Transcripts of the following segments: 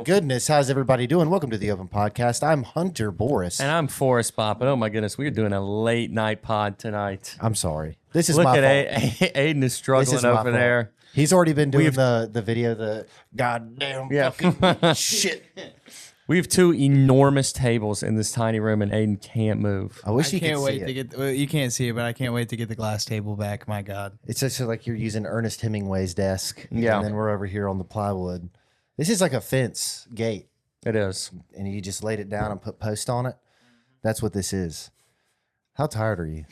goodness, how's everybody doing? Welcome to the Open Podcast. I'm Hunter Boris. And I'm Forrest Bopp. And oh my goodness, we're doing a late night pod tonight. I'm sorry. This is Look my at fault. Aiden is struggling This is my over fault. there. He's already been doing the video, the goddamn fucking shit. We have two enormous tables in this tiny room, and Aiden can't move. I wish you can't could wait see to it. get. Well, you can't see it, but I can't wait to get the glass table back. My God, It's just like you're using Ernest Hemingway's desk. Yeah. And then we're over here on the plywood. This is like a fence gate. It is. And you just laid it down and put post on it. That's what this is. How tired are you?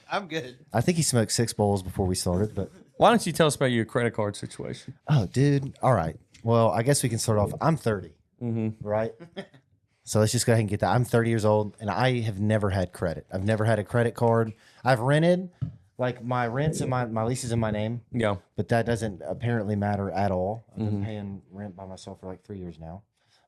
I'm good. I think he smoked 6 bowls before we started, but Why don't you tell us about your credit card situation? oh, dude. All right. Well, I guess we can start off. I'm 30, right? So let's just go ahead and get that. I'm 30 years old, and I have never had credit. I've never had a credit card. I've rented, like my rents and my lease is in my name, Yeah. but that doesn't apparently matter at all. I've been paying rent by myself for like 3 years now.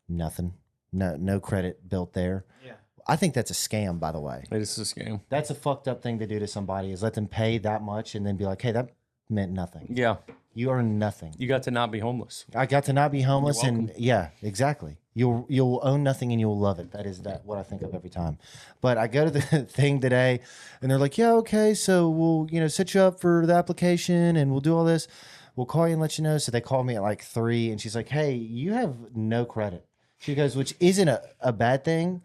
Nothing. No credit built there. Yeah. I think that's a scam, by the way. It is this game. That's a fucked up thing to do to somebody is let them pay that much and then be like, hey, that meant nothing. Yeah. You earn nothing. You got to not be homeless. I got to not be homeless, You're and yeah, exactly. You'll own nothing and you'll love it. That is what I think of every time. But I go to the thing today, and they're like, "Yeah, okay, so we'll set you up for the application, and we'll do all this. We'll call you and let you know." So they called me at like 3, and she's like, "Hey, you have no credit." She goes, which isn't a bad thing,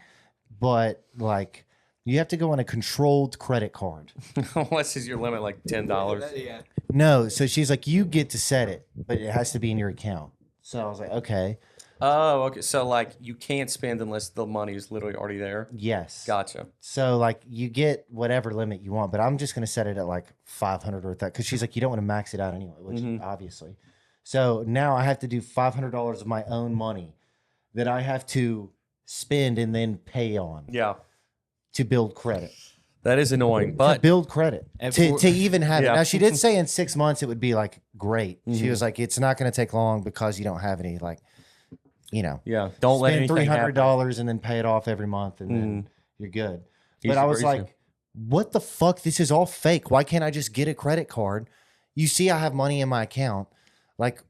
but like you have to go on a controlled credit card. Unless is your limit like $10. Yeah. No, so she's like, you get to set it, but it has to be in your account. So I was like, okay. Oh, okay. So like you can't spend unless the money is literally already there. Yes. Gotcha. So like you get whatever limit you want, but I'm just gonna set it at like 500 or that because she's like you don't want to max it out anyway, which obviously. So now I have to do $500 of my own money that I have to spend and then pay on Yeah. to build credit. That is annoying. To But build credit And to, for- to even have Yeah. it. Now she did say in 6 months it would be like great. She was like, it's not gonna take long because you don't have any like, yeah, don't let spend anything happen. $300 and then pay it off every month and then you're good. Easy But I was breezy. like, what the fuck? This is all fake. Why can't I just get a credit card? You see, I have money in my account. Like,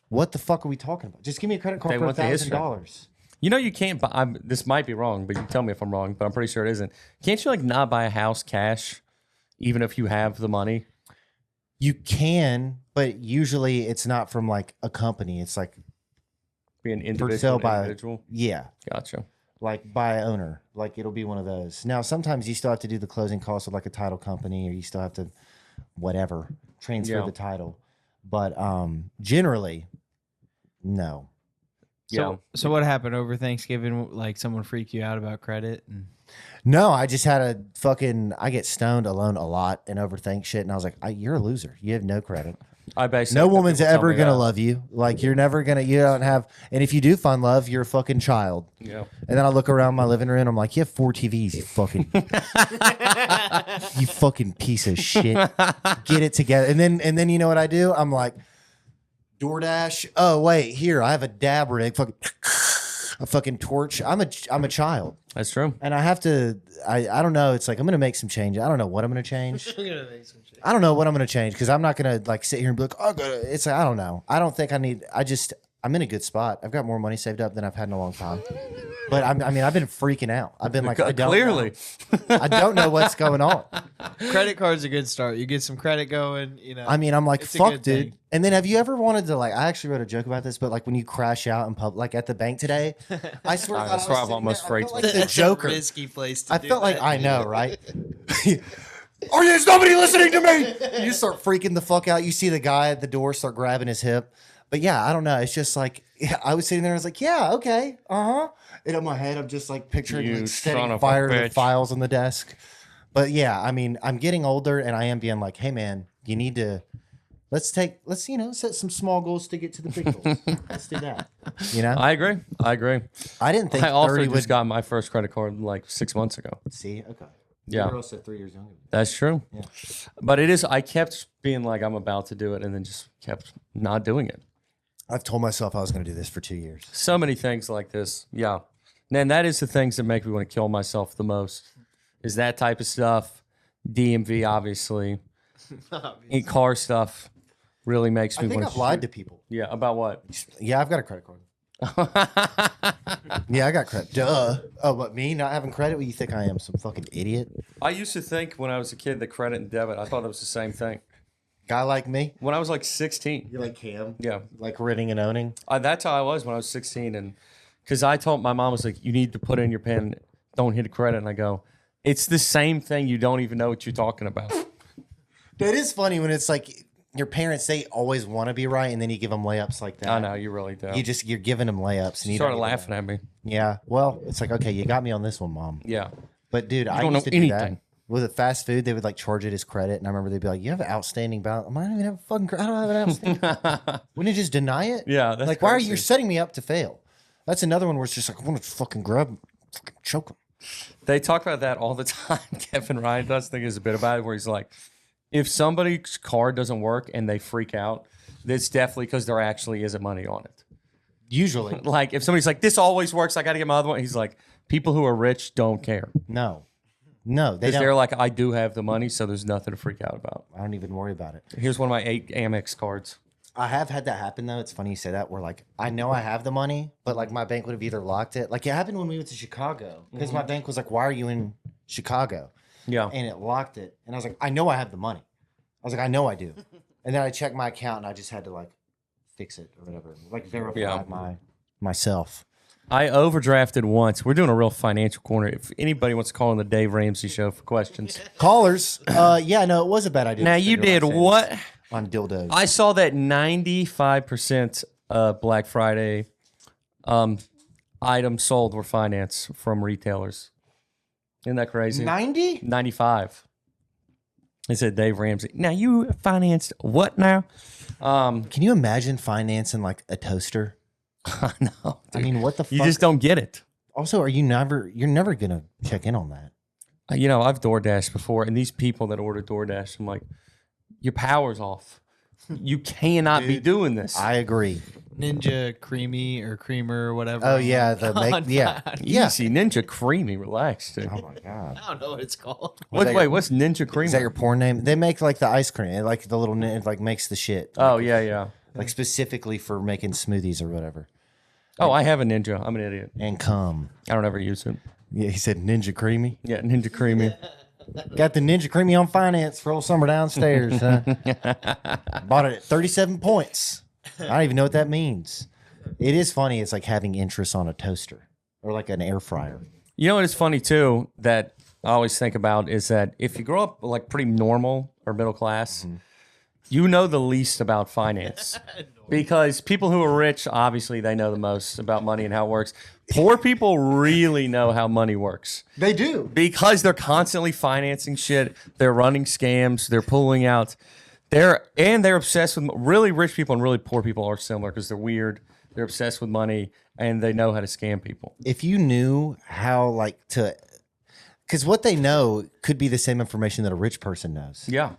what the fuck are we talking about? Just give me a credit card They for want the history. $1,000. You know, you can't buy. This might be wrong, but you tell me if I'm wrong. But I'm pretty sure it isn't. Can't you like not buy a house cash, even if you have the money? You can, but usually it's not from like a company. It's like, Be an for sale individual. by, Individual. yeah, Gotcha. like by owner. Like it'll be one of those. Now, sometimes you still have to do the closing costs with like a title company or you still have to, whatever, transfer Yeah. the title. But generally, no. Yeah. So what happened over Thanksgiving? Like someone freak you out about credit? And No, I just had a fucking. I get stoned alone a lot and overthink shit, and I was like, "You're a loser. You have no credit. I basically. No have woman's people tell ever me gonna that. love you. Like you're never gonna. You don't have. And if you do find love, you're a fucking child." Yeah. And then I look around my living room. I'm like, "You have 4 TVs. You fucking. You fucking piece of shit. Get it together." And then you know what I do? I'm like, DoorDash. Oh wait, here I have a dab rig. Fucking. A fucking torch. I'm a child. That's true. And I have to, I don't know. It's like, I'm going to make some change. I don't know what I'm going to change. I don't know what I'm going to change because I'm not going to like sit here and be like, oh, it's like, I don't know. I don't think I need, I'm in a good spot. I've got more money saved up than I've had in a long time. But I mean, I've been freaking out. I've been like, I don't Clearly. know. I don't know what's going on. credit card's a good start. You get some credit going. You know. I mean, I'm like, It's a fuck, good dude. thing. And then have you ever wanted to like, I actually wrote a joke about this, but like when you crash out in public, like at the bank today, I swear to God, That's I where was I've sitting almost there, I freaked felt like the That's Joker. a risky place to I do felt like that. I know, right? Or there's nobody listening to me. You start freaking the fuck out. You see the guy at the door start grabbing his hip. But yeah, I don't know. It's just like I was sitting there. I was like, yeah, okay, And in my head, I'm just like picturing You like son setting of a fire to the bitch. files on the desk. But yeah, I mean, I'm getting older, and I am being like, hey man, you need to. Let's set some small goals to get to the big goals. Let's do that. You know, I agree. I didn't think I also 30 just would got my first credit card like 6 months ago. see. Okay, Yeah. you're also 3 years younger. That's true. Yeah. But it is. I kept being like I'm about to do it, and then just kept not doing it. I've told myself I was going to do this for 2 years. So many things like this. Yeah. And that is the things that make me want to kill myself the most. Is that type of stuff. DMV, obviously. And car stuff. really makes I me think want I've lied to people. Yeah, about what? Yeah, I've got a credit card. Yeah, I got credit. Duh. Oh, but me not having credit? What you think I am? Some fucking idiot? I used to think when I was a kid that credit and debit, I thought it was the same thing. Guy like me? When I was like 16. You like Cam? Yeah. Like renting and owning? That's how I was when I was 16. And because I told my mom, was like, you need to put in your pen, don't hit a credit. And I go, it's the same thing. You don't even know what you're talking about. It is funny when it's like your parents, they always want to be right, and then you give them layups like that. I know, you really do. You're giving them layups. And You you started don't even laughing know. at me. Yeah. Well, it's like, okay, you got me on this one, Mom. Yeah. But dude, I don't used know to do that. anything. With a fast food, they would like charge it as credit, and I remember they'd be like, "You have an outstanding balance." I don't even have a fucking. I don't have an outstanding. Wouldn't you just deny it? Yeah, that's like why are you crazy. setting me up to fail? That's another one where it's just like I want to fucking grab, 'em, fucking choke him. They talk about that all the time. Kevin Ryan does think there's a bit about it where he's like, if somebody's card doesn't work and they freak out, it's definitely because there actually isn't money on it. Usually, Like if somebody's like, this always works, I got to get my other one. He's like, people who are rich don't care. no, they Because don't. they're like, I do have the money, so there's nothing to freak out about. I don't even worry about it. Here's one of my 8 Amex cards. I have had that happen though. It's funny you say that. Where like I know I have the money, but like my bank would have either locked it. Like it happened when we went to Chicago because my bank was like, "Why are you in Chicago?" Yeah. And it locked it, and I was like, "I know I have the money." I was like, "I know I do," and then I checked my account, and I just had to like fix it or whatever, like verify Yeah. myself. I overdrafted once. We're doing a real financial corner. If anybody wants to call on the Dave Ramsey show for questions. Callers, yeah, no, it was a bad idea. Now to you spend your did life what? savings on dildos? I saw that 95% Black Friday items sold were financed from retailers. Isn't that crazy? 90? 95. They said Dave Ramsey. Now you financed what now? Can you imagine financing like a toaster? I know. I mean, what the fuck? You just don't get it. Also, you're never gonna check in on that. You know, I've DoorDashed before, and these people that order DoorDash, I'm like, your power's off. You cannot be doing this. I agree. Ninja creamy or creamer or whatever. Oh yeah, the On make, yeah, fire. yeah. Easy Ninja Creamy, relax, dude. Oh my god. I don't know what it's called. Wait, what's Ninja Creamy? Is that your porn name? They make like the ice cream, it, like the little, it like makes the shit. Oh yeah. Like specifically for making smoothies or whatever. Oh, I have a Ninja. I'm an idiot. And cum. I don't ever use it. Yeah, he said Ninja Creamy. Yeah, Ninja Creamy. Got the Ninja Creamy on finance for old summer downstairs. Huh? Bought it at 37 points. I don't even know what that means. It is funny. It's like having interest on a toaster or like an air fryer. You know what is funny too that I always think about is that if you grow up like pretty normal or middle class, you know the least about finance. Because people who are rich, obviously they know the most about money and how it works. Poor people really know how money works. They do. Because they're constantly financing shit, they're running scams, they're pulling out. They're obsessed with really rich people, and really poor people are similar because they're weird. They're obsessed with money and they know how to scam people. If you knew how like to, because what they know could be the same information that a rich person knows. Yeah.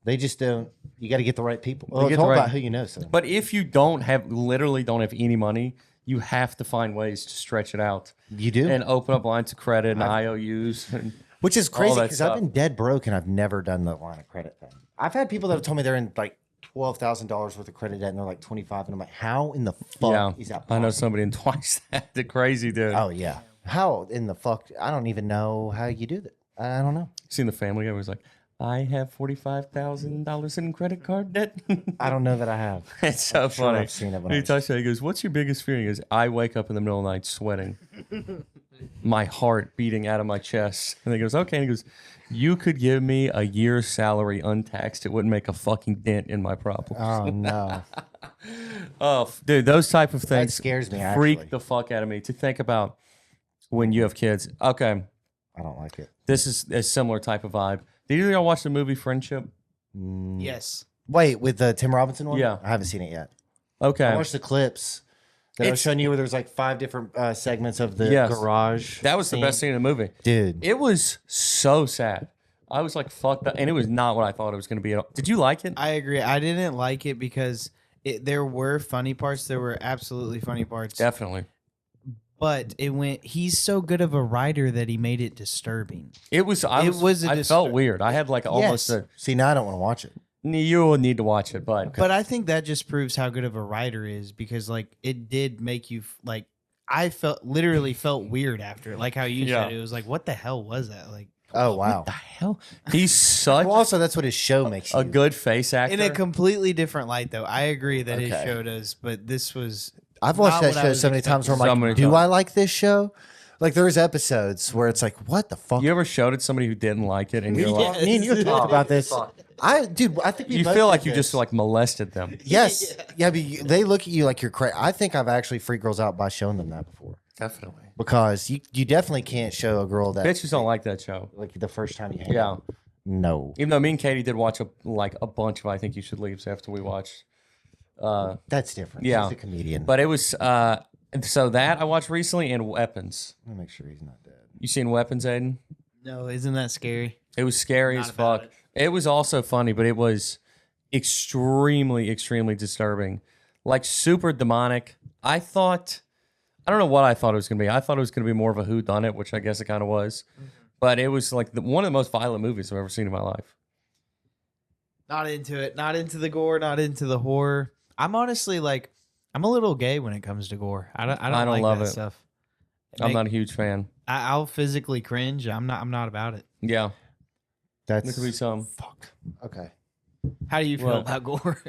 They just don't. You got to get the right people. Well, get it's the all right- about who you know. So But if you literally don't have any money, you have to find ways to stretch it out you do, and open up lines of credit and IOUs. And which is all crazy that because I've stuff. been dead broke and I've never done the line of credit thing. I've had people that have told me they're in like $12,000 worth of credit debt and they're like 25, and I'm like, how in the fuck yeah, is that? I know possible? somebody in twice that. The crazy dude. Oh yeah, how in the fuck? I don't even know how you do that. I don't know. Seen the Family Guy? Was like, I have $45,000 in credit card debt. I don't know that I have. It's so sure funny. I've seen it when He I was- talks about it, he goes, "What's your biggest fear?" He goes, "I wake up in the middle of the night sweating, my heart beating out of my chest." And he goes, "Okay." And he goes, "You could give me a year's salary untaxed; it wouldn't make a fucking dent in my problems." Oh no, Dude, those type of things scares me, Freak actually. the fuck out of me to think about when you have kids. Okay, I don't like it. this is a similar type of vibe. Did either of y'all watch the movie Friendship? Yes. Wait, with the Tim Robinson one? Yeah. I haven't seen it yet. Okay, I watched the clips that I was It's- showing you where there's like 5 different segments of the Yes. garage. that was the best scene in the movie. Dude. It was so sad. I was like, fuck that. And it was not what I thought it was going to be at all. Did you like it? I agree. I didn't like it because there were funny parts. There were absolutely funny parts. Definitely. But it went. He's so good of a writer that he made it disturbing. It was, I It was a I distur- felt weird. I had like almost Yes. See, now I don't want to watch it. You will need to watch it, but But I think that just proves how good of a writer is because like it did make you like I literally felt weird after it. Like how you Yeah. said it was like what the hell was that? Like Oh wow. the hell, he's such Well, also that's what his show makes you. a good face actor. in a completely different light though. I agree that it Okay. showed us, but this was I've watched not that what I show was so many times where I'm So like, many do times. I like this show? Like there's episodes where it's like, what the fuck? You ever showed it to somebody who didn't like it, and you're like, Me and you talked about this. fuck. I think we you both feel did like you this. just like molested them. Yes. Yeah, but they look at you like you're crazy. I think I've actually freaked girls out by showing them that before. Definitely. Because you definitely can't show a girl that Bitches don't like that show. like the first time you hang Yeah. out. No. Even though me and Katie did watch a bunch of I Think You Should Leave after we watched. That's different. Yeah. He's a comedian. But it was so that I watched recently and Weapons. Let me make sure he's not dead. You seen Weapons, Aiden? no, isn't that scary? It was scary Not as about fuck. It was also funny, but it was extremely, extremely disturbing. Like super demonic. I don't know what I thought it was gonna be. I thought it was gonna be more of a whodunit, which I guess it kind of was. But it was like one of the most violent movies I've ever seen in my life. Not into it. Not into the gore. Not into the horror. I'm honestly like I'm a little gay when it comes to gore. I don't like love that it. stuff. I'm not a huge fan. I'll physically cringe. I'm not about it. Yeah, That's there could be some. fuck. Okay. How do you feel Well- about gore?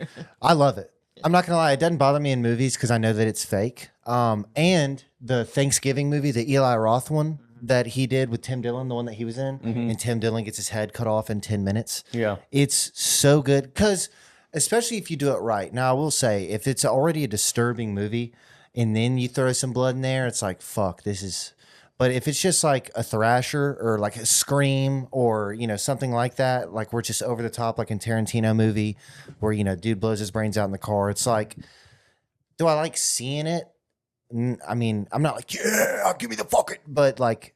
I love it. I'm not gonna lie, it doesn't bother me in movies because I know that it's fake. And the Thanksgiving movie, the Eli Roth one that he did with Tim Dillon, the one that he was in, and Tim Dillon gets his head cut off in 10 minutes. Yeah, It's so good because, especially if you do it right. Now, I will say, if it's already a disturbing movie and then you throw some blood in there, it's like, fuck, this is. But if it's just like a Thrasher or like a Scream or, something like that, like we're just over the top, like in Tarantino movie where, dude blows his brains out in the car, it's like, do I like seeing it? I mean, I'm not like, yeah, give me the fucking, but like,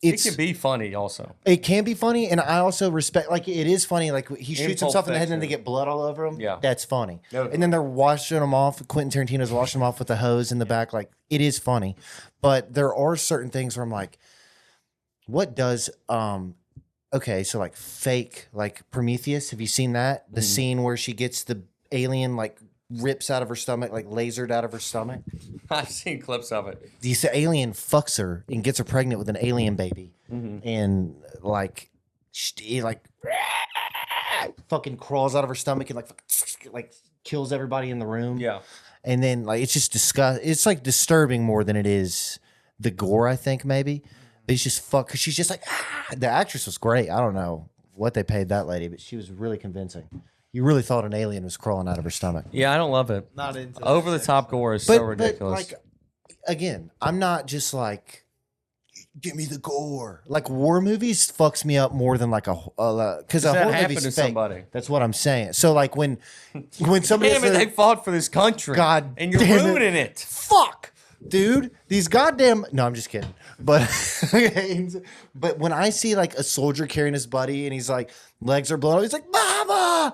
it can be funny also. it can be funny, and I also respect. Like, it is funny. Like, he shoots Pulp himself in the head, and then they Fiction. get blood all over him. Yeah. That's funny. Yeah. And then they're washing him off. Quentin Tarantino's washing him off with the hose in the back. Like, it is funny, but there are certain things where I'm like, what does okay, so like fake, like Prometheus. Have you seen that? The scene where she gets the alien like rips out of her stomach, like lasered out of her stomach. I've seen clips of it. This alien fucks her and gets her pregnant with an alien baby, and like, he like fucking crawls out of her stomach and like kills everybody in the room. Yeah, And then like it's just it's like disturbing more than it is the gore, I think maybe. But it's just fuck because she's just like the actress was great. I don't know what they paid that lady, but she was really convincing. You really thought an alien was crawling out of her stomach. yeah. I don't love it. Not into Over the top gore is But, so ridiculous. like again, I'm not just like give me the gore. Like war movies fucks me up more than like because a that horror happened movie's to fake. somebody? That's what I'm saying. So like when somebody Damn it, says, they fought for this country. God and you're damn it. ruining it. fuck, dude, these goddamn. No, I'm just kidding. But but when I see like a soldier carrying his buddy and he's like legs are blown, he's like mama,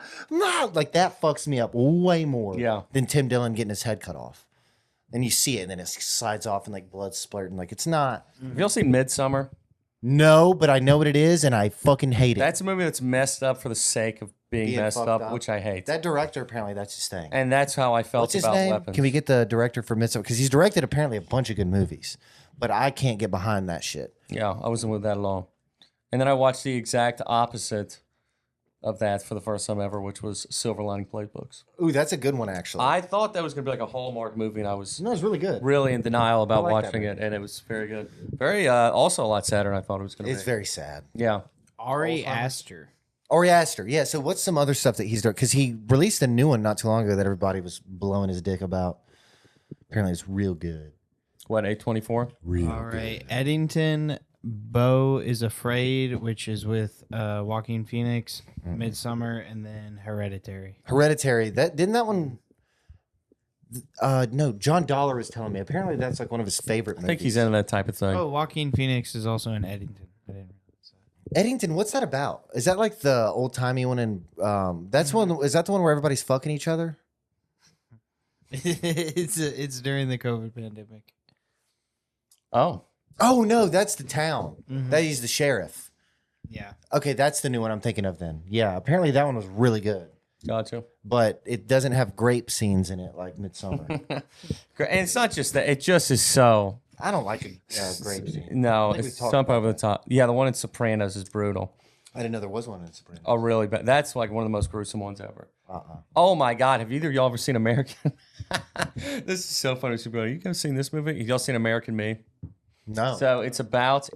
like that fucks me up way more. Yeah. Than Tim Dillon getting his head cut off. And you see it, and then it slides off, and like blood splurting. Like it's not. Have you all seen Midsummer? No, but I know what it is, and I fucking hate it. That's a movie that's messed up for the sake of being messed fucked up, up. which I hate. That director apparently that's his thing. And that's how I felt What's his about name? Weapons. Can we get the director for Midsummer? Because he's directed apparently a bunch of good movies, but I can't get behind that shit. Yeah, I wasn't with that at all. And then I watched the exact opposite of that for the first time ever, which was Silver Lining Playbooks. Ooh, that's a good one actually. I thought that was going to be like a Hallmark movie, and I was No, it's really good. really in denial about like that watching it, and it was very good. Very, also a lot sadder than I thought it was going to be. It's very sad. Yeah. Ari Aster. Ari Aster, yeah. So what's some other stuff that he's doing? Because he released a new one not too long ago that everybody was blowing his dick about. Apparently, it's real good. What, A24? Real All right, Eddington. Beau is Afraid, which is with Joaquin Phoenix, Midsummer, and then Hereditary. Hereditary. That didn't that one. No, John Dollar was telling me. Apparently, that's like one of his favorite movies. I think he's into that type of thing. Oh, Joaquin Phoenix is also in Eddington. I didn't realize that. Eddington. What's that about? Is that like the old timey one? And that's one. Is that the one where everybody's fucking each other? it's during the COVID pandemic. Oh. Oh no, that's the town. That he's the sheriff. Yeah. Okay, that's the new one I'm thinking of then. Yeah, apparently that one was really good. Gotcha. but it doesn't have grape scenes in it like Midsummer. And it's not just that; it just is so. I don't like a grape scene. No, think we it's talked jump about over the top. Yeah, the one in Sopranos is brutal. I didn't know there was one in Sopranos. Oh, really? But that's like one of the most gruesome ones ever. Uh-uh. Oh my God! Have either of y'all ever seen American? This is so funny, Super. You guys seen this movie? Y'all seen American Me? No. So it's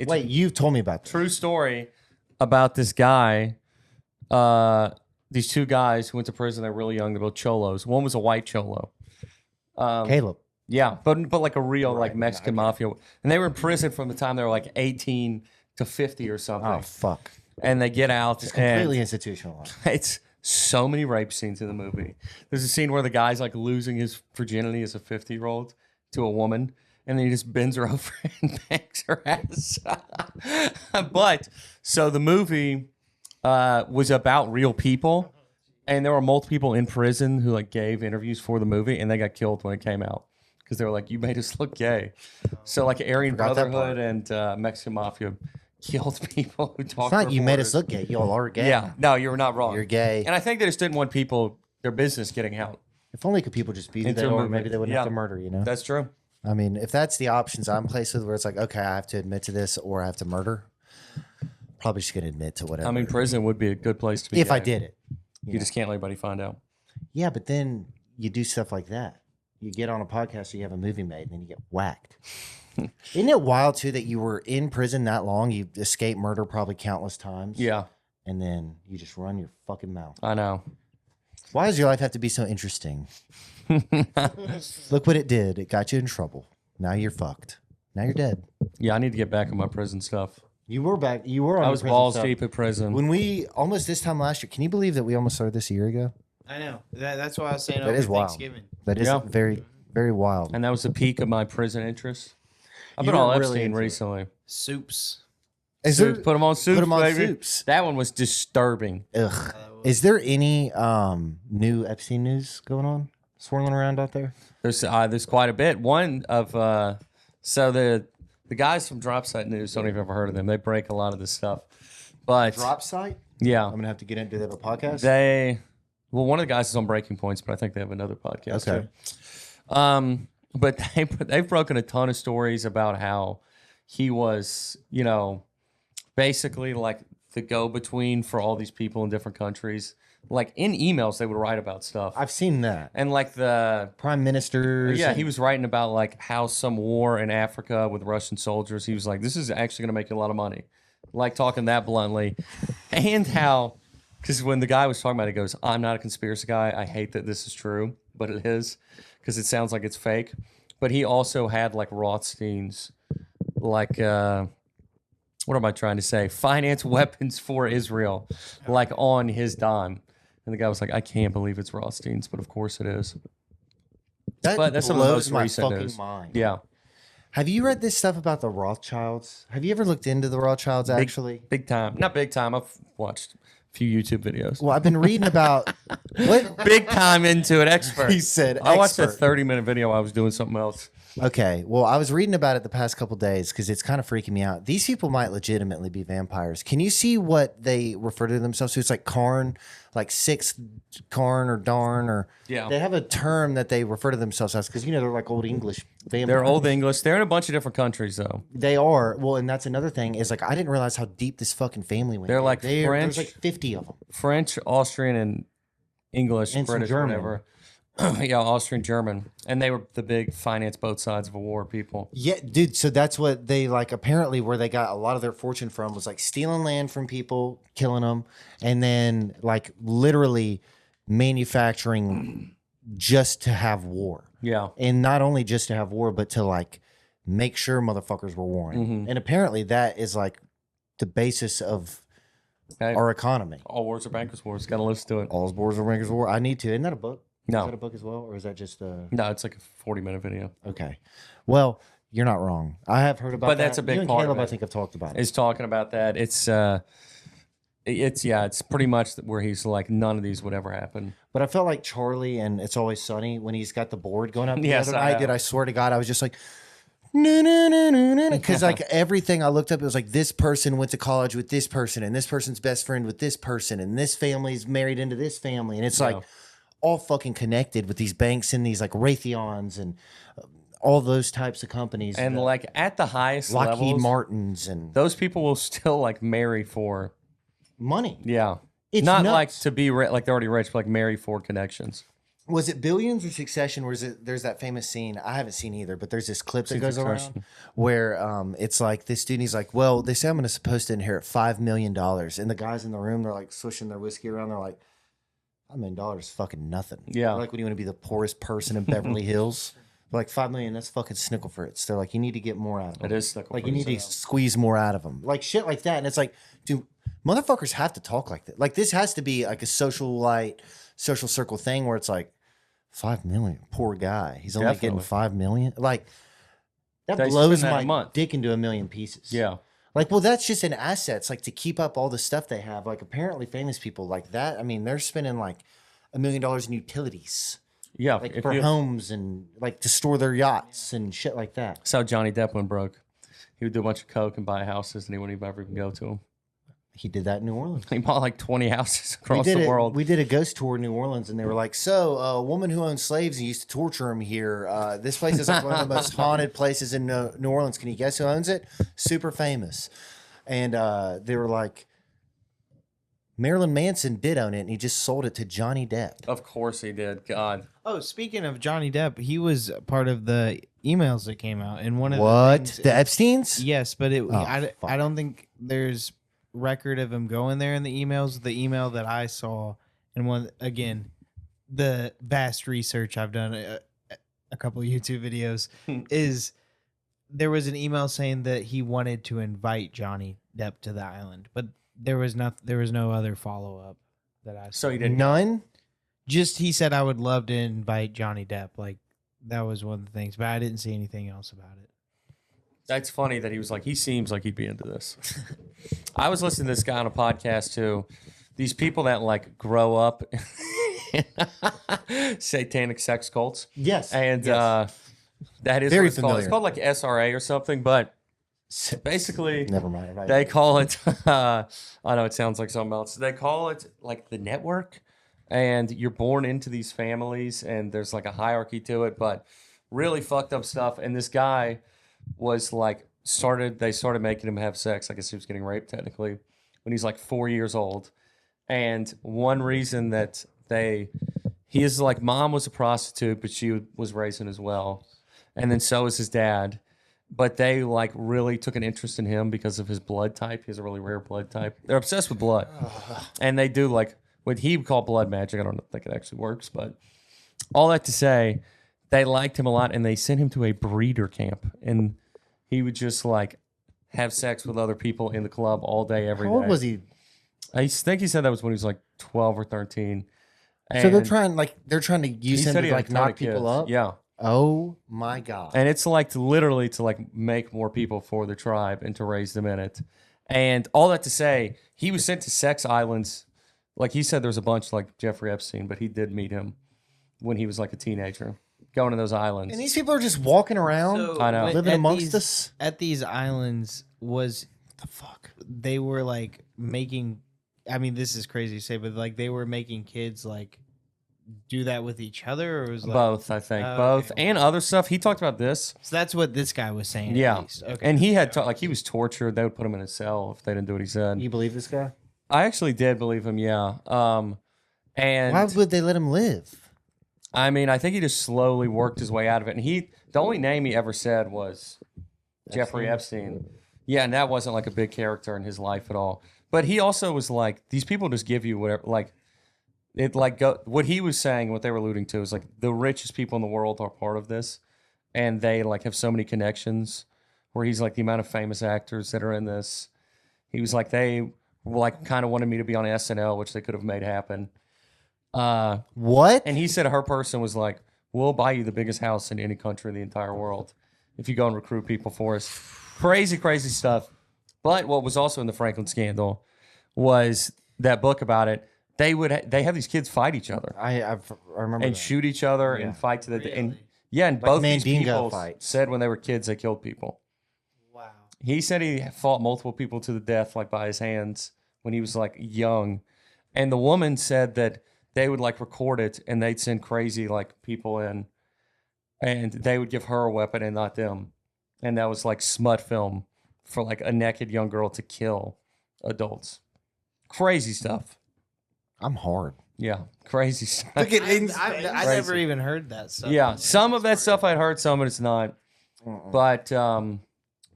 Wait, you told me about that. true story about this guy. These two guys who went to prison. They're really young. They're both cholos. One was a white cholo. Caleb. Yeah, but like a real like Right, Mexican mafia, and they were in prison from the time they were like 18 to 50 or something. Oh, fuck. And they get out, Completely and institutionalized. it's so many rape scenes in the movie. There's a scene where the guy's like losing his virginity as a 50-year-old to a woman, and then he just bends her over and bangs her ass. But so the movie was about real people, and there were multiple people in prison who like gave interviews for the movie, and they got killed when it came out because they were like, "You made us look gay." So like Aryan Forgot that Brotherhood and Mexican Mafia killed people who talked. It's not you made us look gay. Y'all are gay. Yeah, no, you're not wrong. You're gay. And I think they just didn't want people, their business getting out. If only could people just be who Into they a are, movement. maybe they wouldn't Yeah. have to murder, you know? That's true. I mean, if that's the options I'm placed with where it's like, okay, I have to admit to this or I have to murder, probably just going to admit to whatever. I mean, prison would be a good place to be. if I gay. did it. You just can't let anybody find out. Yeah, but then you do stuff like that. You get on a podcast or you have a movie made and then you get whacked. Isn't it wild, too, that you were in prison that long? You escaped murder probably countless times. Yeah, And then you just run your fucking mouth. I know. Why does your life have to be so interesting? Look what it did. It got you in trouble. Now you're fucked. Now you're dead. Yeah, I need to get back on my prison stuff. You were back. You were on I the was prison balls stuff. deep at prison. When we almost this time last year, can you believe that we almost started this a year ago? I know. That's why I was saying That over is wild. Thanksgiving. That is Yeah. very, very wild. And that was the peak of my prison interest. I've You been were on really Epstein into it. recently. Soups. Is there, Put them on soups, put 'em on baby. soups. That one was disturbing. Ugh. Is there any new Epstein news going on, swirling around out there? There's quite a bit. One of so the guys from Dropsite News, don't even ever heard of them. They break a lot of this stuff. But Drop site. yeah, I'm gonna have to get into. They have a podcast. One of the guys is on Breaking Points, but I think they have another podcast. Okay. Too. But they've broken a ton of stories about how he was, basically like the go-between for all these people in different countries. Like in emails, they would write about stuff, I've seen that. and like Prime ministers. yeah, and- he was writing about like how some war in Africa with Russian soldiers. He was like, "This is actually going to make you a lot of money," like talking that bluntly, and how. Because when the guy was talking about it, he goes, "I'm not a conspiracy guy. I hate that this is true, but it is because it sounds like it's fake." But he also had like Rothstein's, like, what am I trying to say? Finance weapons for Israel, like on his dime. And the guy was like, "I can't believe it's Rothstein's, but of course it is." That But that's some of the blows most my recent fucking news. mind. Yeah, Have you read this stuff about the Rothschilds? Have you ever looked into the Rothschilds? Actually, big time. Not big time. I've watched a few YouTube videos. well, I've been reading about what Big time into it, expert. he said. I watched a expert. 30-minute video. I was doing something else. Okay, well, I was reading about it the past couple days because it's kind of freaking me out. These people might legitimately be vampires. Can you see what they refer to themselves to? It's like Karn, like sixth Karn or Darn, or Yeah. they have a term that they refer to themselves as because they're like old English vampires. They're old English. They're in a bunch of different countries, though. They are. Well, and that's another thing is like I didn't realize how deep this fucking family went. They're like There's French. like 50 of them. French, Austrian, and English, And some British, German. whatever. Yeah, Austrian, German. And they were the big finance both sides of a war people. Yeah, dude. So that's what they like. Apparently, where they got a lot of their fortune from was like stealing land from people, killing them, and then like literally manufacturing just to have war. Yeah. And not only just to have war, but to like make sure motherfuckers were warring. And apparently, that is like the basis of Hey, our economy. all wars are bankers' wars. Got to listen to it. All's boards are rankers war. I need to. Isn't that a book? Is No. that a book as well, or is that just a? No, it's like a 40-minute video. Okay. Well, you're not wrong. I have heard about But that. that's a big You and part of Caleb, I it. think I've talked about it. It's talking about that. It's pretty much where he's like, none of these would ever happen. But I felt like Charlie and It's Always Sunny when he's got the board going up the Yes, other I night. know. Dude, I swear to God, I was just like, no, because like everything I looked up, it was like this person went to college with this person, and this person's best friend with this person, and this family's married into this family, and it's like all fucking connected with these banks and these like Raytheons and all those types of companies, And like at the highest Lockheed levels, Martins and those people will still like marry for money. It's not nuts. like to be like they're already rich, but like marry for connections. Was it Billions or Succession? Where is it? There's that famous scene. I haven't seen either, but there's this clip that goes around where it's like this dude. He's like, "Well, they say I'm supposed to inherit $5 million," and the guys in the room, they're like swishing their whiskey around. They're like, $5 million is fucking nothing. Yeah. Like when you want to be the poorest person in Beverly Hills, they're like $5 million. That's fucking snickle fritz. They're like, you need to get more out of them. It is snickle Like you need fritz, to squeeze more out of them. Like shit like that. And it's like, dude, motherfuckers have to talk like that. Like this has to be like a social circle thing where it's like, 5 million, poor guy. He's only Definitely. getting 5 million. Like that They blows spend that a my month. dick into a million pieces. Yeah. Like, well, that's just an asset. It's like to keep up all the stuff they have. Like apparently famous people like that. I mean, they're spending like $1 million in utilities, Yeah. like for homes and like to store their yachts and shit like that. That's how Johnny Depp went broke. He would do a bunch of coke and buy houses, and he wouldn't ever even go to them. He did that in New Orleans. He bought like 20 houses We across did the it. world. We did a ghost tour in New Orleans, and they were like, "So, a woman who owned slaves and used to torture them here. This place is like one of the most haunted places in New Orleans. Can you guess who owns it? Super famous." And they were like, Marilyn Manson did own it, and he just sold it to Johnny Depp. Of course he did. God. Oh, speaking of Johnny Depp, he was part of the emails that came out, and one of the What? things, The Epsteins? yes, but I fuck. don't think there's record of him going there in the emails. The email that I saw, and one again, the vast research I've done, a couple of YouTube videos, is there was an email saying that he wanted to invite Johnny Depp to the island, but there was no other follow up that I saw. So he didn't. None? Just he said I would love to invite Johnny Depp. Like that was one of the things, but I didn't see anything else about it. That's funny that he was like, he seems like he'd be into this. I was listening to this guy on a podcast too. These people that like grow up in satanic sex cults. Yes. And Yes. that is Very what it's called. It's familiar. called like SRA or something, but basically Never mind. Right. they call it, I know it sounds like something else. They call it like the network, and you're born into these families, and there's like a hierarchy to it, but really fucked up stuff. And this guy was like, they started making him have sex. I guess he was getting raped technically when he's like 4 years old. And one reason that his like mom was a prostitute, but she was raising as well. And then so was his dad. But they like really took an interest in him because of his blood type. He has a really rare blood type. They're obsessed with blood. And they do like what he would call blood magic. I don't think it actually works, but all that to say, they liked him a lot, and they sent him to a breeder camp, and he would just like have sex with other people in the club all day, every day. How old was he? I think he said that was when he was like 12 or 13. So they're And trying to use he him said to he had like a ton knock of people kids. up. Yeah. Oh my god. And it's like literally to like make more people for the tribe and to raise them in it. And all that to say, he was sent to sex islands. Like he said, there's a bunch like Jeffrey Epstein, but he did meet him when he was like a teenager, going to those islands. And these people are just walking around, I know. living amongst us. At these islands was The fuck. they were like making. I mean, this is crazy to say, but like they were making kids like do that with each other, or it was like Both, I think. Oh, Both. okay. And other stuff. He talked about this. So that's what this guy was saying. Yeah. At least. Okay. And he had, like, he was tortured. They would put him in a cell if they didn't do what he said. You believe this guy? I actually did believe him, yeah. And Why would they let him live? I mean, I think he just slowly worked his way out of it. And the only name he ever said was Jeffrey Epstein. Yeah, and that wasn't like a big character in his life at all. But he also was like, these people just give you whatever, like, what he was saying, what they were alluding to is like the richest people in the world are part of this. And they like have so many connections where he's like the amount of famous actors that are in this. He was like, they like kind of wanted me to be on SNL, which they could have made happen. What? And he said her person was like, we'll buy you the biggest house in any country in the entire world if you go and recruit people for us. Crazy, crazy stuff. But what was also in the Franklin scandal was that book about it. They have these kids fight each other I remember and that. shoot each other and fight to the and Yeah, and both these Mandingo people fights. said when they were kids they killed people. Wow. He said he fought multiple people to the death, like by his hands, when he was like young. And the woman said that they would like record it and they'd send crazy like people in and they would give her a weapon and not them. And that was like smut film for like a naked young girl to kill adults. Crazy stuff. I'm hard. Yeah, crazy stuff. I never even heard that stuff. Yeah, some of that stuff I'd heard, some of it's not. But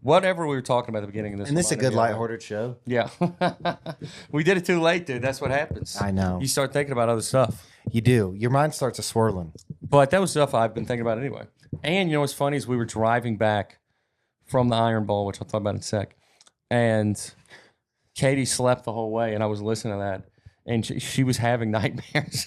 whatever we were talking about at the beginning of this. And this is a reminded good me of it. lighthearted show. Yeah. We did it too late, dude. That's what happens. I know. You start thinking about other stuff. You do. Your mind starts a swirling. But that was stuff I've been thinking about anyway. And you know what's funny is we were driving back from the Iron Bowl, which I'll talk about in a sec. And Katie slept the whole way, and I was listening to that. And she was having nightmares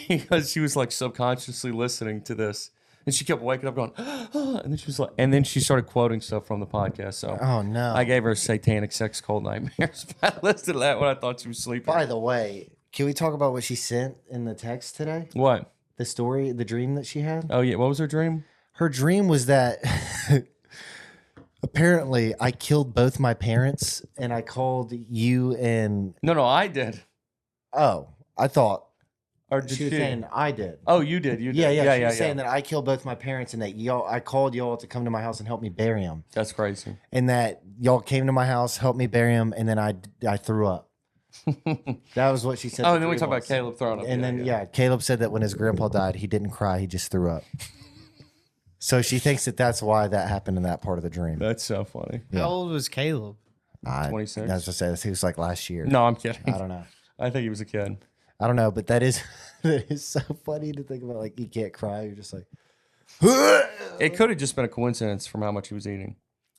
because she was like subconsciously listening to this. And she kept waking up going, and then she was like, and then she started quoting stuff from the podcast. So Oh no. I gave her satanic sex cold nightmares. I listened to that when I thought she was sleeping. By the way, can we talk about what she sent in the text today? What? The story, the dream that she had? Oh, yeah. What was her dream? Her dream was that apparently I killed both my parents and I called you and No, I did. I thought Or did she was she? saying I did. Oh, you did. You did. Yeah. She was saying that I killed both my parents and that I called y'all to come to my house and help me bury them. That's crazy. And that y'all came to my house, helped me bury them, and then I threw up. That was what she said. Oh, the and then we dream talk about was. Caleb throwing up. And then Caleb said that when his grandpa died, he didn't cry; he just threw up. So she thinks that that's why that happened in that part of the dream. That's so funny. Yeah. How old was Caleb? 26? That's what I said. He was like last year. No, I'm kidding. I don't know. I think he was a kid. I don't know, but that is so funny to think about. Like you can't cry; you're just like. It could have just been a coincidence from how much he was eating.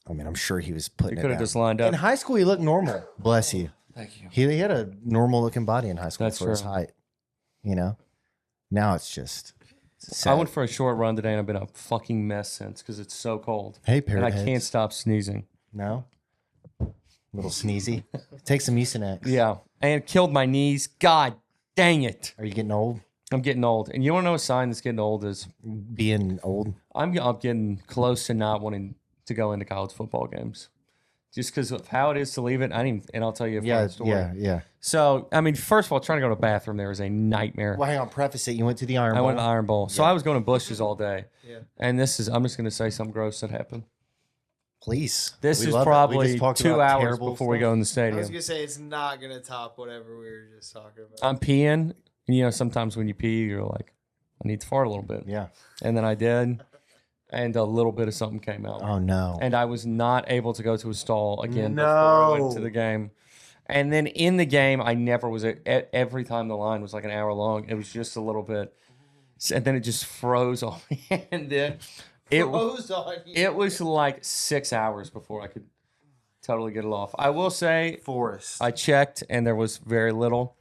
I mean, I'm sure he was putting It it could have down. just lined In up. high school, he looked normal. Bless you. Thank you. He had a normal looking body in high school That's for his true. height. You know, now it's just. I sad. went for a short run today and I've been a fucking mess since because it's so cold. Hey, And parrot I heads. can't stop sneezing. No. Little sneezy. Take some Mucinex. Yeah. And it killed my knees. God dang it. Are you getting old? I'm getting old. And you want to know a sign that's getting old is Being old. I'm getting close to not wanting to go into college football games. Just because of how it is to leave it. And I'll tell you a funny story. Yeah. So, I mean, first of all, trying to go to the bathroom there is a nightmare. Well, hang on. Preface it. You went to the Iron I Bowl. went to the Iron Bowl. So I was going to Bush's all day. Yeah. And I'm just going to say something gross that happened. Please. This We is love it. We probably just talked 2 about hours terrible before we stuff. go in the I was stadium. gonna say it's not gonna top whatever we were just talking about. I'm peeing. And, you know, sometimes when you pee, you're like, I need to fart a little bit. Yeah. And then I did. And a little bit of something came out. Oh, no. And I was not able to go to a stall again before I went to No. the game. And then in the game, I never was every time the line was like an hour long. It was just a little bit, and then it just froze on me. And then it was like 6 hours before I could totally get it off. I will say Forest. I checked and there was very little,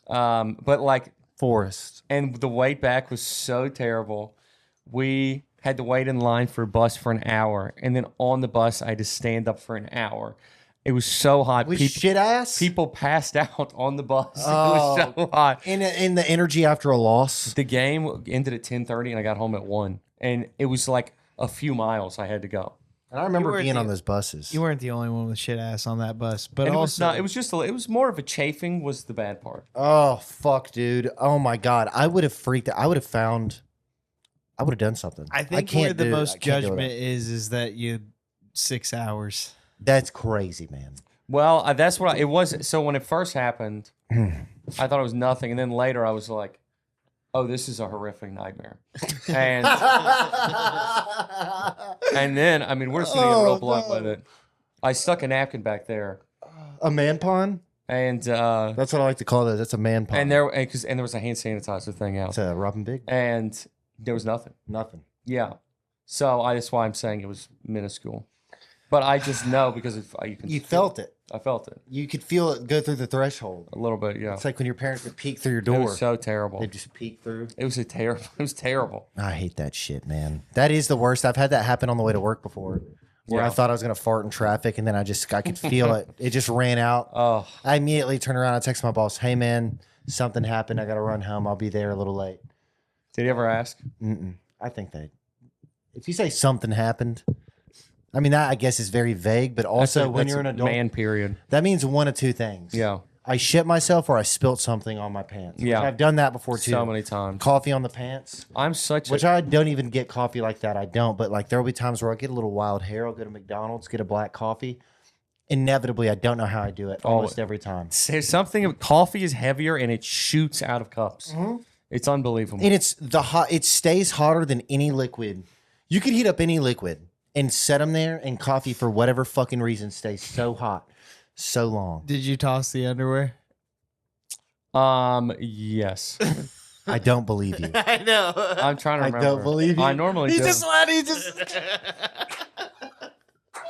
but like, Forest. and the wait back was so terrible. We had to wait in line for a bus for an hour, and then on the bus, I had to stand up for an hour. It was so hot. With shit ass? People passed out on the bus. It Oh. was so hot. In the energy after a loss. The game ended at 10:30, and I got home at 1. And it was like a few miles I had to go. And I remember You were being the- on those buses. You weren't the only one with shit ass on that bus, but And also it was just it was more of a chafing was the bad part. Oh, fuck, dude. Oh, my God. I would have freaked out. I would have done something. I think can't where the do- most I can't do judgment that. is that you 6 hours. That's crazy, man. Well, that's what it was. So when it first happened, I thought it was nothing, and then later I was like, "Oh, this is a horrific nightmare." And and then I mean, we're just gonna get real blunt with it. I stuck a napkin back there, A man pond? and That's what I like to call those. That's a man pond. and there was a hand sanitizer thing out, It's a Robin Big? and there was nothing. Nothing. Yeah, so that's why I'm saying it was minuscule. But I just know because you can. You felt it. I felt it You could feel it go through the threshold. a little bit. Yeah, It's like when your parents would peek through your it door. was so terrible. They just peek through. It was terrible. It was terrible. I hate that shit, man. That is the worst. I've had that happen on the way to work before. Where Yeah. I thought I was gonna fart in traffic, and then I could feel it. It just ran out. Oh, I immediately turned around. I texted my boss, "Hey, man, something happened. I gotta run home. I'll be there a little late." did you ever ask? Mm-mm. I think that if you say something happened, I mean that I guess is very vague. But also, when you're an adult, man, period. that means one of two things. Yeah, I shit myself or I spilt something on my pants. Which Yeah. I've done that before too. so many times. Coffee on the pants. I'm such Which a I don't even get coffee like that. I don't. But like there will be times where I get a little wild hair. I'll go to McDonald's, get a black coffee. Inevitably, I don't know how I do it almost every time. there's something. Coffee is heavier and it shoots out of cups. It's unbelievable. And it's the hot. It stays hotter than any liquid. You could heat up any liquid and set them there, and coffee for whatever fucking reason stays so hot, so long. Did you toss the underwear? Yes. I don't believe you. I know. I'm trying to I remember. don't believe you. I normally He do. just let. He just.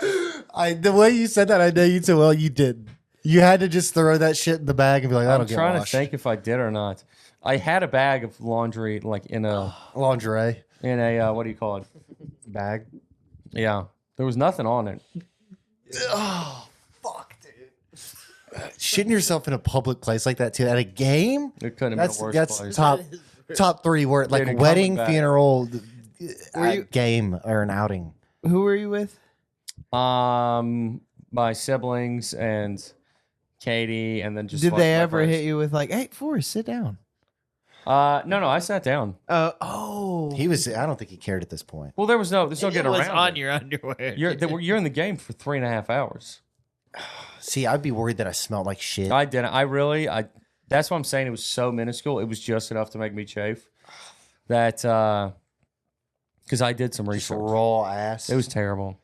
The way you said that, I know you so well. You did. You had to just throw that shit in the bag and be like, "I I'm don't get trying to washed." think if I did or not. I had a bag of laundry, like in a Lingerie what do you call it? bag. Yeah, there was nothing on it. Oh fuck, dude! Shitting yourself in a public place like that too at a game. It couldn't have That's been a worse that's place. top three word like Dude, wedding, coming back. funeral, you- game or an outing. Who were you with? My siblings and Katie, and then just Did like they my ever friends. hit you with like, "Hey, Forrest, sit down"? No, I sat down. Oh, He was. I don't think he cared at this point. Well, there's no getting was around. on it. your underwear. You're in the game for 3.5 hours. See, I'd be worried that I smelled like shit. I didn't. I that's what I'm saying. It was so minuscule. It was just enough to make me chafe. That because I did some Just research. raw ass. It was terrible.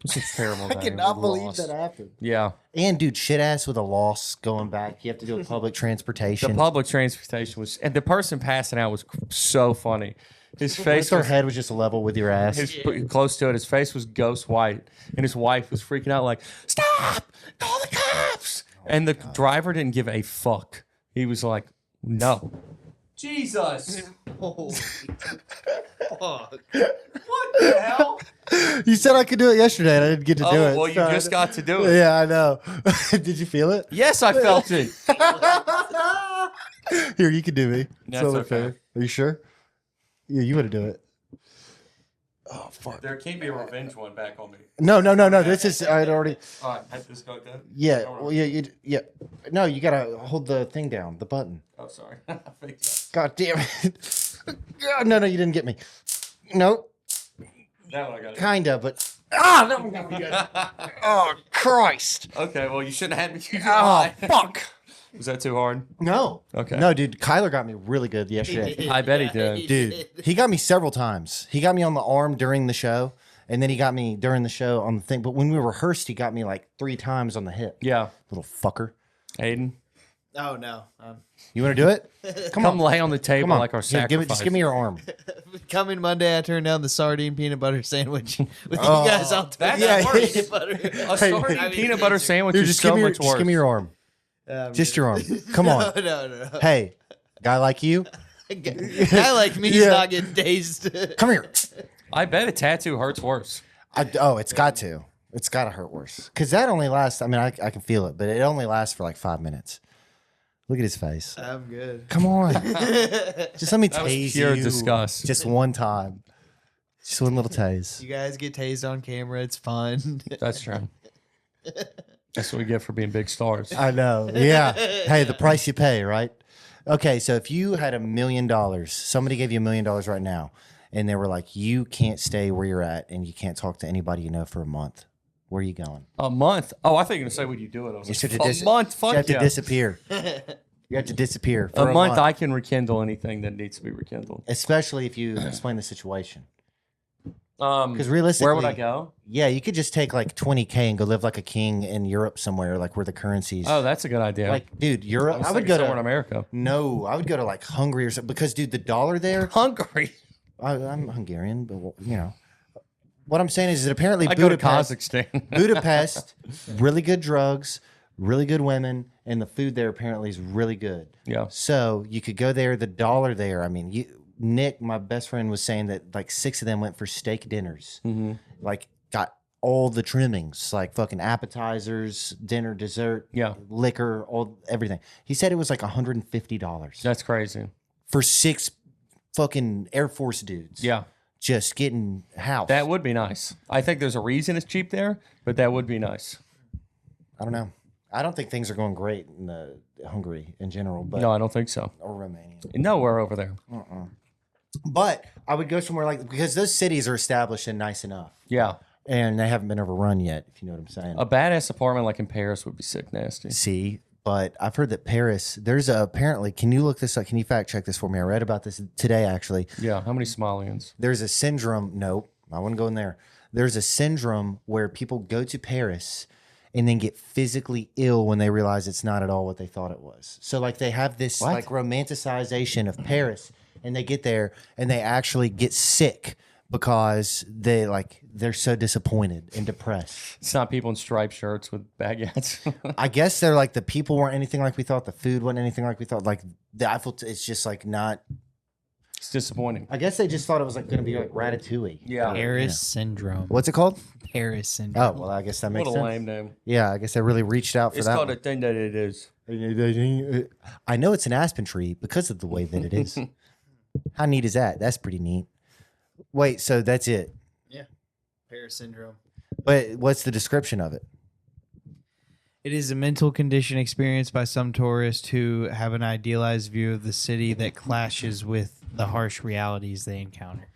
It was a terrible. I day. cannot It was believe lost. that happened. Yeah, And dude, shit ass with a loss going back. You have to do a public the transportation. public transportation was, and the person passing out was so funny. His face Their was head was just level with your ass. close to it. His face was ghost white, and his wife was freaking out like, "Stop! Call the cops!" And the driver didn't give a fuck. He was like, "No." Jesus. Holy fuck. What the hell? You said I could do it yesterday, and I didn't get to do it. Well, you so I- just got to do it. Yeah, I know. Did you feel it? Yes, I felt it. Here, you can do me. That's Totally okay. fair. Are you sure? Yeah, you want to do it. Oh fuck! There can't be a revenge one back on me. No. This is I'd already. All right, had this go good. Yeah. Well, yeah. No, you gotta hold the thing down, the button. Oh, sorry. I fixed God damn it! God, no, you didn't get me. Nope. that. Now I got it. Kinda, but oh Christ! Okay, well, you shouldn't have had me use your Oh eye. fuck! Was that too hard? No. Okay. No, dude, Kyler got me really good yesterday. I bet he did. Dude, he got me several times. He got me on the arm during the show, and then he got me during the show on the thing. But when we rehearsed, he got me like 3 times on the hip. Yeah. Little fucker. Aiden, Oh no. You want to do it? come lay on the table Come on. like our Here, sacrifice. just give me your arm. Coming Monday, I turned down the sardine peanut butter sandwich with Oh, you guys on that's yeah, worse. peanut butter. A sardine I mean, peanut butter it's- sandwich Here, is just so give me much worse. just give me your arm. Just your arm. Come on. No. Hey, guy like you, Guy like me is Yeah. not getting dazed. come here. I bet a tattoo hurts worse. It's got to. It's got to hurt worse. Because that only lasts, I mean, I can feel it, but it only lasts for like 5 minutes. Look at his face. I'm good. Come on. Just let me That was tase pure you. disgust. Just one time. Just one little tase. You guys get tased on camera. It's fun. That's true. That's what we get for being big stars. I know. Yeah. Hey, the price you pay, right? Okay, so if you had $1 million, somebody gave you $1 million right now, and they were like, you can't stay where you're at and you can't talk to anybody you know for a month. Where are you going? A month? Oh, I thought you were going to say, would you do it? I was You like, have to a month? You Fuck have to yeah. disappear. You have to disappear for A month, I can rekindle anything that needs to be rekindled. especially if you explain the situation. Because Because realistically, where would I go? Yeah, you could just take like 20K and go live like a king in Europe somewhere, like where the currencies. Oh, that's a good idea. like, dude, Europe. I would thinking go somewhere in to. America. No, I would go to like Hungary or something because, dude, the dollar there. Hungary. I'm Hungarian, but you know, what I'm saying is that apparently I go to Budapest, Kazakhstan. Budapest, really good drugs, really good women, and the food there apparently is really good. Yeah. So you could go there. The dollar there. I mean, Nick, my best friend, was saying that like 6 of them went for steak dinners. Mm-hmm. Like got all the trimmings, like fucking appetizers, dinner, dessert, Yeah. liquor, everything. He said it was like $150 That's crazy. for 6 fucking Air Force dudes. Yeah. just getting house. That would be nice. I think there's a reason it's cheap there, but that would be nice. I don't know. I don't think things are going great in Hungary in general, but No, I don't think so. or Romania. Nowhere over there. But I would go somewhere like because those cities are established and nice enough, Yeah. and they haven't been overrun yet. If you know what I'm saying. A badass apartment like in Paris would be sick nasty. See, but I've heard that Paris. There's apparently. Can you look this up? Can you fact check this for me? I read about this today actually. Yeah. How many Somalians? There's a syndrome. Nope, I wouldn't go in there. There's a syndrome where people go to Paris and then get physically ill when they realize it's not at all what they thought it was. So like they have this like romanticization of Paris, and they get there and they actually get sick because they're so disappointed and depressed. It's not people in striped shirts with baguettes. I guess they're like the people weren't anything like we thought. The food wasn't anything like we thought. Like the Eiffel, it's just like not. It's disappointing. I guess they just thought it was like going to be like Ratatouille. Yeah. Paris syndrome. What's it called? Paris syndrome. Oh well, I guess that makes What a sense. lame name. Yeah, I guess they really reached out for It's that. called one. a thing that it is. I know it's an aspen tree because of the way that it is. How neat is that? That's pretty neat. Wait, so that's it. Paris syndrome. But what's the description of it? It is a mental condition experienced by some tourists who have an idealized view of the city that clashes with the harsh realities they encounter.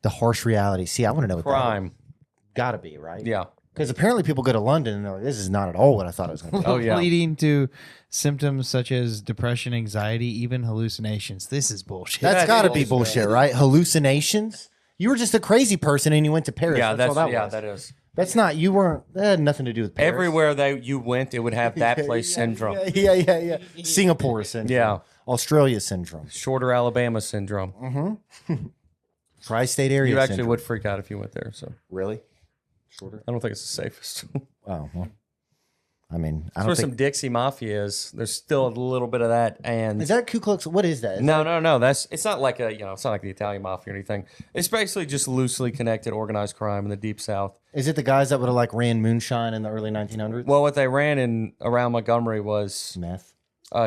The harsh reality. See, I want to know what Crime. that gotta be, right? Yeah. Because apparently people go to London and they're like, this is not at all what I thought it was going to be. Oh, yeah. Leading to symptoms such as depression, anxiety, even hallucinations. This is bullshit. That's That got to is be bullshit, right? Hallucinations. You were just a crazy person and you went to Paris. Yeah, that's all that yeah, was. that is. That's not. You weren't. That had nothing to do with Paris. Everywhere that you went, it would have that place syndrome. Yeah. Singapore syndrome. Yeah. Australia syndrome. Shorter Alabama syndrome. Tri-state area. You actually syndrome. would freak out if you went there. So Really? Shorter. I don't think it's the safest. Oh well. I mean, I That's don't where think. some Dixie Mafia is. There's still a little bit of that. And Is that Ku Klux? What is that? no. It's not like it's not like the Italian Mafia or anything. It's basically just loosely connected organized crime in the Deep South. Is it the guys that would have like ran moonshine in the early 1900s? Well, what they ran in around Montgomery was Meth.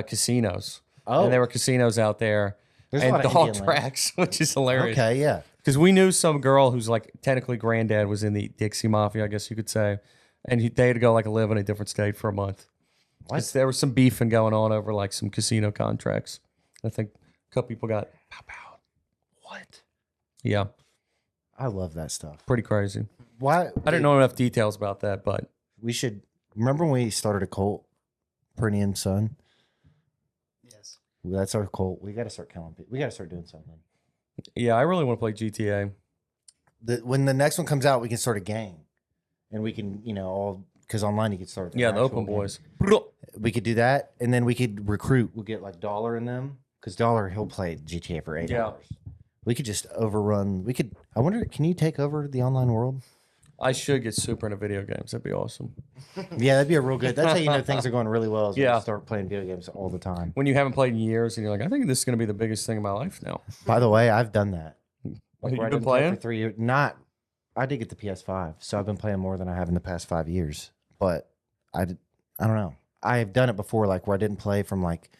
casinos. Oh. And there were casinos out there. There's a and lot of dog Indian land. tracks, which is hilarious. Okay, yeah. Because we knew some girl who's like technically granddad was in the Dixie Mafia, I guess you could say. And they had to go like live in a different state for a month. 'Cause there was some beefing going on over like some casino contracts. I think a couple people got pow pow. What? Yeah, I love that stuff. pretty crazy. Why? I didn't know enough details about that, but We should remember when we started a cult, Pernian Son. Yes. That's our cult. We got to start killing people. We got to start doing something. yeah, I really want to play GTA. When the next one comes out, we can start a gang, and we can, all because online you can start. Yeah, an the actual Open gang. Boys. We could do that, and then we could recruit. We'll get like Dollar in them because Dollar he'll play GTA for 8 Yeah. hours. We could just overrun. We could. I wonder, can you take over the online world? I should get super into video games. That'd be awesome. Yeah, that'd be a real good. That's how you know things are going really well. Is when you Yeah. start playing video games all the time. When you haven't played in years and you're like, I think this is going to be the biggest thing in my life now. By the way, I've done that. You've where I been didn't play playing? for 3 years. Not. I did get the PS5, so I've been playing more than I have in the past 5 years. But I don't know. I have done it before, like where I didn't play from like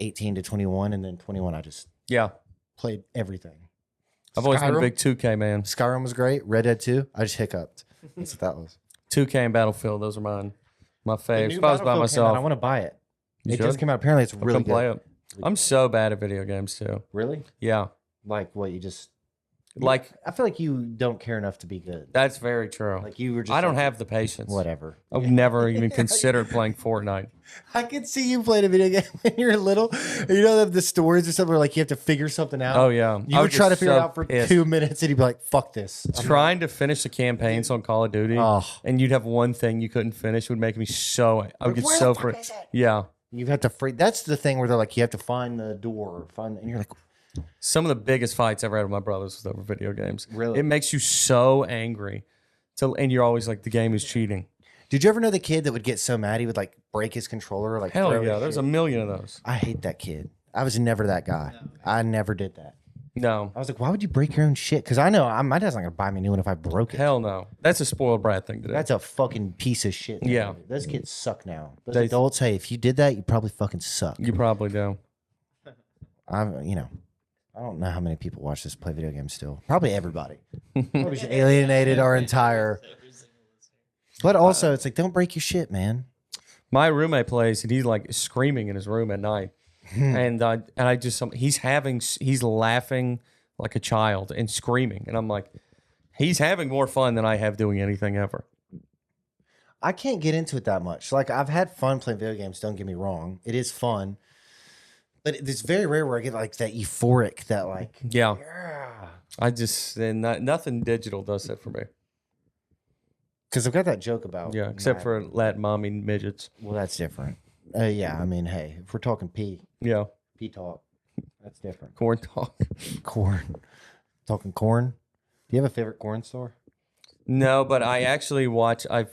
18 to 21, and then 21 I just Yeah. played everything. I've always been a Skyrim? big 2K man. Skyrim was great. Red Dead 2, I just hiccuped. That's what that was. 2K and Battlefield, those are mine. My The faves. new If I was by Battlefield came out, myself, I want to buy it. you It just should. came out. Apparently, it's I'll really come good. play it. I'm so bad at video games too. Really? Yeah. Like what? You just Like, I feel like you don't care enough to be good. that's very true. Like you were just. I don't like, have the patience. whatever. I've never even considered playing Fortnite. I could see you playing a video game when you're little. You know the stories or something where like you have to figure something out. Oh, yeah. You I would was try to just figure it so out for pissed. 2 minutes and you'd be like, "Fuck this." Trying to finish the campaigns on Call of Duty, Oh. and you'd have one thing you couldn't finish would make me so. I would get Where so the fuck fr- is it? Yeah. You have to free. That's the thing where they're like, you have to find the door, and you're like, Some of the biggest fights I ever had with my brothers was over video games. Really? It makes you so angry. So, and you're always like, the game is cheating. did you ever know the kid that would get so mad he would like break his controller? Or, like Hell throw yeah. his There's shit? a million of those. I hate that kid. I was never that guy. I never did that. No. I was like, why would you break your own shit? Because I know my dad's not gonna buy me a new one if I broke it. Hell no. That's a spoiled brat thing to do. That's a fucking piece of shit. Yeah. Those kids suck now. Those They- adults, hey, if you did that, you probably fucking suck. You probably do. I'm, I don't know how many people watch this play video games still. Probably everybody. Probably just alienated our entire. But also, it's like, don't break your shit, man. My roommate plays, and he's like screaming in his room at night, and I just he's laughing like a child and screaming, and I'm like, he's having more fun than I have doing anything ever. I can't get into it that much. Like, I've had fun playing video games. Don't get me wrong; it is fun, but it's very rare where I get like that euphoric, that like, Yeah, yeah. I just nothing digital does that for me. Because I've got that joke about Yeah, except Matt. for Latin mommy midgets. Well, that's different. Yeah, I mean, hey, if we're talking pee talk, that's different. Corn talk. Corn, talking corn. Do you have a favorite corn store? No, but I actually I've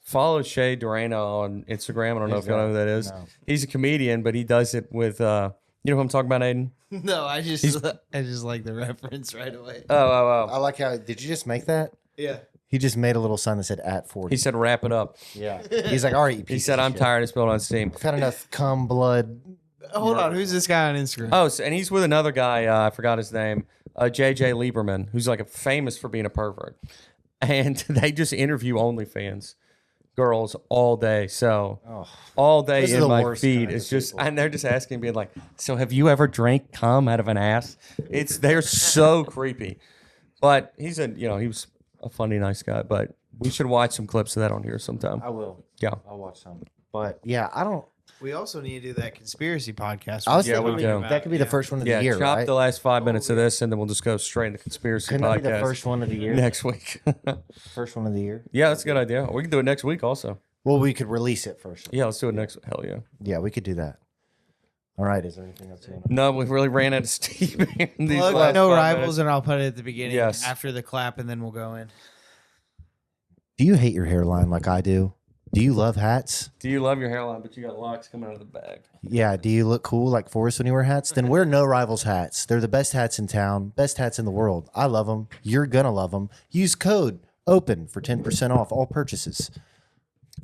followed Shay Durano on Instagram. I don't know if you know who that is. No. He's a comedian, but he does it with you know who I'm talking about, Aiden? No, I just like the reference right away. I like how. Did you just make that? Yeah. He just made a little sign that said at 40. He said wrap it up. Yeah. He's like, all right, you He piece said of I'm shit. tired of spilling on Steam. I've had enough cum, blood. Hold on, who's this guy on Instagram? Oh, so, and he's with another guy. I forgot his name. JJ Lieberman, who's like famous for being a pervert, and they just interview OnlyFans girls all day. So all day Those are in the my worst feed, kinds it's of just, people. and they're just asking, being like, "So have you ever drank cum out of an ass?" They're so creepy. But he was a funny, nice guy. But we should watch some clips of that on here sometime. I will. Yeah. I'll watch some. But yeah, I don't. We also need to do that conspiracy podcast. I was Yeah, thinking we do. that could be the first one of Yeah, the year, chop right? the last 5 minutes of this, and then we'll just go straight into conspiracy Couldn't that be the podcast first one of the year? next week. First one of the year. Yeah, that's a good idea. We can do it next week also. Well, we could release it first. Yeah, let's do it next. Hell yeah. Yeah, we could do that. All right. Is there anything else you want to? No, we really ran out of steam in these Plug last no 5 rivals, minutes. and I'll put it at the beginning. Yes. After the clap, and then we'll go in. Do you hate your hairline like I do? Do you love hats? Do you love your hairline, but you got locks coming out of the bag? Yeah. Do you look cool like Forrest when you wear hats? Then wear No Rivals hats. They're the best hats in town, best hats in the world. I love them. You're going to love them. Use code OPEN for 10% off all purchases.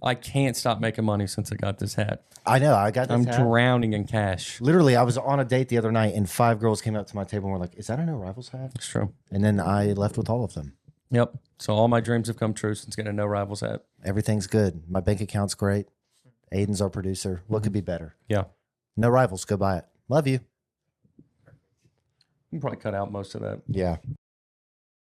I can't stop making money since I got this hat. I know. I got this I'm hat. drowning in cash. Literally, I was on a date the other night, and 5 girls came up to my table and were like, "Is that a No Rivals hat?" It's true. And then I left with all of them. Yep. So all my dreams have come true since getting a No Rivals hat. Everything's good. My bank account's great. Aiden's our producer. What could be better? Yeah. No Rivals. Go buy it. Love you. You can probably cut out most of that. Yeah.